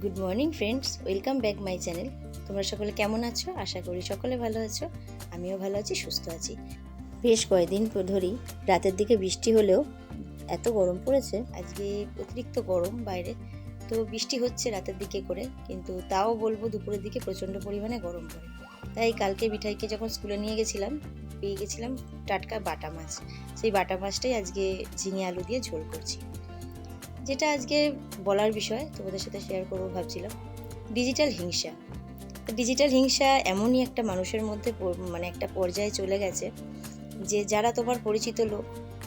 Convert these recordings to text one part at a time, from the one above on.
Good morning friends, welcome back my channel. তোমরা সকলে কেমন আছো? আশা করি সকলে ভালো আছো। আমিও ভালো আছি, সুস্থ আছি। বেশ কয়েকদিন ধরেই রাতের দিকে বৃষ্টি হলেও এত গরম পড়েছে, আজকে অতিরিক্ত গরম বাইরে। তো বৃষ্টি হচ্ছে রাতের দিকে করে, কিন্তু তাও বলবো দুপুরের দিকে প্রচণ্ড পরিমাণে গরম পড়ে। তাই কালকে মিঠাইকে যখন স্কুলে নিয়ে গেছিলাম, পেয়ে গেছিলাম টাটকা বাটা মাছ। সেই বাটা মাছটাই আজকে ঝিঙে আলু দিয়ে ঝোল করছি। যেটা আজকে বলার বিষয় তোমাদের সাথে শেয়ার করবো ভাবছিলাম, ডিজিটাল হিংসা। ডিজিটাল হিংসা এমনই একটা মানুষের মধ্যে মানে একটা পর্যায়ে চলে গেছে যে যারা তোমার পরিচিত লোক,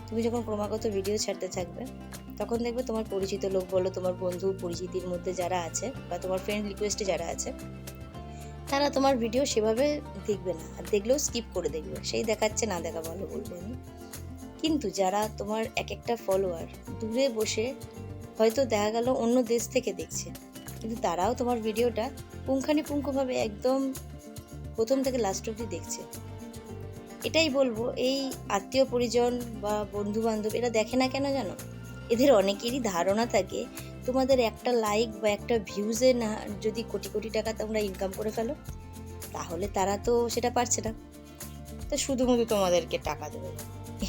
তুমি যখন ক্রমাগত ভিডিও ছাড়তে থাকবে, তখন দেখবে তোমার পরিচিত লোক বলো, তোমার বন্ধু পরিচিতির মধ্যে যারা আছে বা তোমার ফ্রেন্ড রিকোয়েস্টে যারা আছে, তারা তোমার ভিডিও সেভাবে দেখবে না, আর দেখলেও স্কিপ করে দেখবে, সেই দেখাচ্ছে না দেখা ভালো বলবো আমি। কিন্তু যারা তোমার এক একটা ফলোয়ার দূরে বসে হয়তো দেখা গেল অন্য দেশ থেকে দেখছে, কিন্তু তারাও তোমার ভিডিওটা পুঙ্খানুপুঙ্খভাবে একদম প্রথম থেকে লাস্ট অবধি দেখছে। এটাই বলবো, এই আত্মীয় পরিজন বা বন্ধু বান্ধব এরা দেখে না কেন জানো? এদের অনেকেরই ধারণা থাকে তোমাদের একটা লাইক বা একটা ভিউজে না যদি কোটি কোটি টাকা তোমরা ইনকাম করে ফেলো, তাহলে তারা তো সেটা পারছে না, তো শুধুমাত্র তোমাদেরকে টাকা দেবে।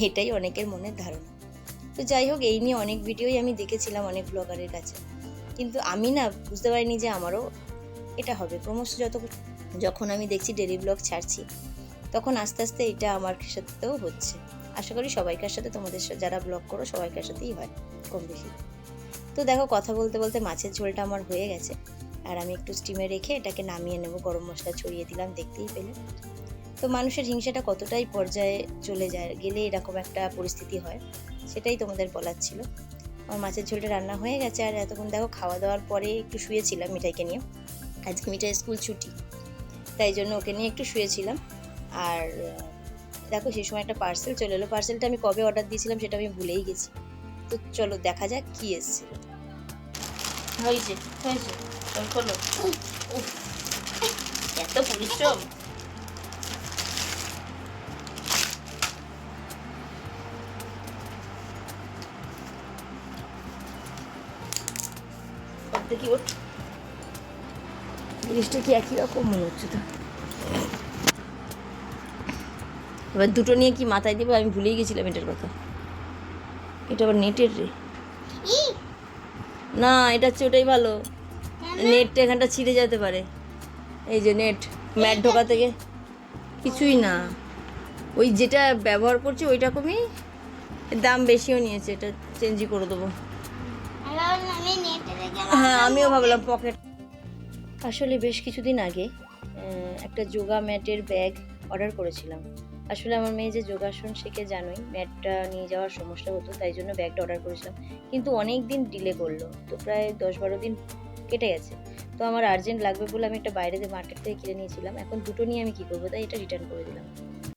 এটাই অনেকের মনের ধারণা। তো যাই হোক, এই নিয়ে অনেক ভিডিওই আমি দেখেছিলাম অনেক ব্লগারের কাছে, কিন্তু আমি না বুঝতে পারিনি যে আমারও এটা হবে। ক্রমশ যখন আমি দেখছি ডেলি ব্লগ ছাড়ছি, তখন আস্তে আস্তে এটা আমার সাথেও হচ্ছে। আশা করি সবাইকার সাথে, তোমাদের যারা ব্লগ করো সবাইকার সাথেই হয় কম বেশি। তো দেখো, কথা বলতে বলতে মাছের ঝোলটা আমার হয়ে গেছে, আর আমি একটু স্টিমে রেখে এটাকে নামিয়ে নেব। গরম মশলা ছড়িয়ে দিলাম, দেখতেই পেলে। তো মানুষের হিংসাটা কতটাই পর্যায়ে চলে যায় গেলে এরকম একটা পরিস্থিতি হয়, সেটাই তোমাদের বলার ছিল। আমার মাছের ঝোলটা রান্না হয়ে গেছে, আর এতক্ষণ দেখো খাওয়া দাওয়ার পরে একটু শুয়েছিলাম মিঠাইকে নিয়ে। আজকে মিঠাই স্কুল ছুটি, তাই জন্য ওকে নিয়ে একটু শুয়েছিলাম। আর দেখো, সেই সময় একটা পার্সেল চলে এলো। পার্সেলটা আমি কবে অর্ডার দিয়েছিলাম সেটা আমি ভুলেই গেছি। তো চলো দেখা যাক কি এসেছিল। হয়েছে হয়েছে, খোলো। এত পরিশ্রম। দেখি ওঠ, জিনিসটা কি একই রকম মনে হচ্ছে তো। এবার দুটো নিয়ে কি মাথায় দেবো, আমি ভুলেই গেছিলাম এটার কথা। এটা আবার নেটের রে, না এটা হচ্ছে ওটাই ভালো। নেটটা এখানটা ছিঁড়ে যেতে পারে। এই যে নেট, ম্যাট ঢোকা থেকে কিছুই না, ওই যেটা ব্যবহার করছি ওই রকমই, দাম বেশিও নিয়েছে, এটা চেঞ্জই করে দেবো। হ্যাঁ, আমিও ভাবলাম পকেট। আসলে বেশ কিছুদিন আগে একটা যোগা ম্যাটের ব্যাগ অর্ডার করেছিলাম। আসলে আমার মেয়ে যে যোগাসন শেখে জানোই, ম্যাটটা নিয়ে যাওয়ার সমস্যা হতো, তাই জন্য ব্যাগটা অর্ডার করেছিলাম। কিন্তু অনেক দিন ডিলে করলো, তো প্রায় 10-12 দিন কেটে গেছে। তো আমার আর্জেন্ট লাগবে বলে আমি একটা বাইরে মার্কেট থেকে কিনে নিয়েছিলাম। এখন দুটো নিয়ে আমি কী করবো, তাই এটা রিটার্ন করে দিলাম।